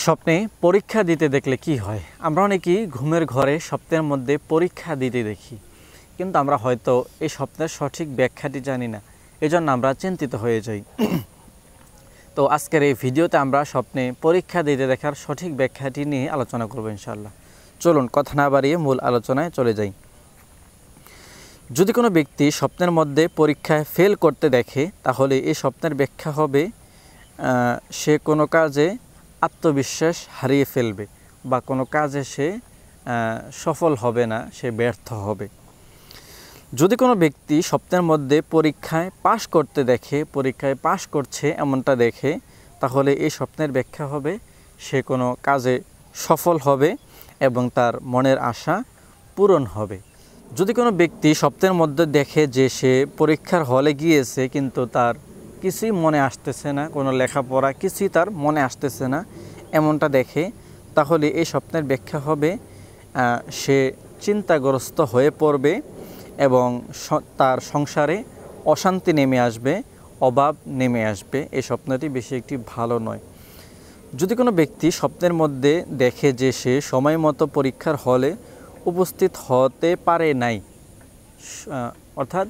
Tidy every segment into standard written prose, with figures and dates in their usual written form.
স্বপ্নে পরীক্ষা দিতে দেখলে কি হয়? আমরা অনেকেই ঘুমের ঘরে স্বপ্নের মধ্যে পরীক্ষা দিতে দেখি, কিন্তু আমরা হয়তো এই স্বপ্নের সঠিক ব্যাখ্যাটি জানি না, এজন্য আমরা চিন্তিত হয়ে যাই। তো আজকের এই ভিডিওতে আমরা স্বপ্নে পরীক্ষা দিতে দেখার সঠিক ব্যাখ্যাটি নিয়ে আলোচনা করব ইনশাআল্লাহ। চলুন কথা না বাড়িয়ে মূল আলোচনায় চলে যাই। যদি কোনো ব্যক্তি স্বপ্নের মধ্যে পরীক্ষায় ফেল করতে দেখে, তাহলে এই স্বপ্নের ব্যাখ্যা হবে সে কোনো কাজে আত্মবিশ্বাস হারিয়ে ফেলবে বা কোনো কাজে সে সফল হবে না, সে ব্যর্থ হবে। যদি কোনো ব্যক্তি স্বপ্নের মধ্যে পরীক্ষায় পাশ করতে দেখে, পরীক্ষায় পাশ করছে এমনটা দেখে, তাহলে এই স্বপ্নের ব্যাখ্যা হবে সে কোনো কাজে সফল হবে এবং তার মনের আশা পূরণ হবে। যদি কোনো ব্যক্তি স্বপ্নের মধ্যে দেখে যে সে পরীক্ষার হলে গিয়েছে কিন্তু তার কিছুই মনে আসতেছে না, কোনো লেখাপড়া কিছুই তার মনে আসতেছে না, এমনটা দেখে, তাহলে এই স্বপ্নের ব্যাখ্যা হবে সে চিন্তাগ্রস্ত হয়ে পড়বে এবং তার সংসারে অশান্তি নেমে আসবে, অভাব নেমে আসবে। এই স্বপ্নটি বেশি একটি ভালো নয়। যদি কোনো ব্যক্তি স্বপ্নের মধ্যে দেখে যে সে সময় মতো পরীক্ষার হলে উপস্থিত হতে পারে নাই, অর্থাৎ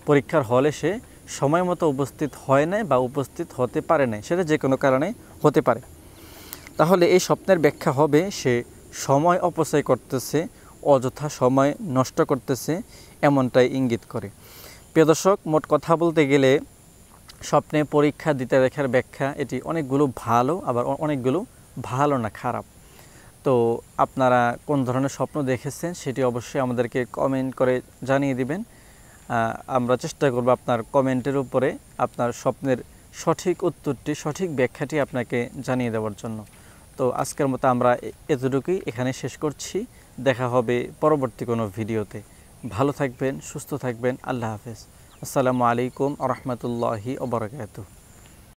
পরীক্ষার হলে সে সময় মতো উপস্থিত হয় নাই বা উপস্থিত হতে পারে নাই, সেটা যে কোনো কারণে হতে পারে, তাহলে এই স্বপ্নের ব্যাখ্যা হবে সে সময় অপচয় করতেছে, অযথা সময় নষ্ট করতেছে, এমনটাই ইঙ্গিত করে। প্রিয় দর্শক, মোট কথা বলতে গেলে স্বপ্নে পরীক্ষা দিতে দেখার ব্যাখ্যা এটি অনেকগুলো ভালো, আবার অনেকগুলো ভালো না, খারাপ। তো আপনারা কোন ধরনের স্বপ্ন দেখেছেন সেটি অবশ্যই আমাদেরকে কমেন্ট করে জানিয়ে দিবেন। আমরা চেষ্টা করব আপনার কমেন্টের উপরে আপনার স্বপ্নের সঠিক উত্তরটি, সঠিক ব্যাখ্যাটি আপনাকে জানিয়ে দেওয়ার জন্য। তো আজকের মতো আমরা এতটুকুই এখানে শেষ করছি। দেখা হবে পরবর্তী কোনো ভিডিওতে। ভালো থাকবেন, সুস্থ থাকবেন। আল্লাহ হাফেজ। আসসালামু আলাইকুম ওয়া রাহমাতুল্লাহি ওয়া বারাকাতুহু।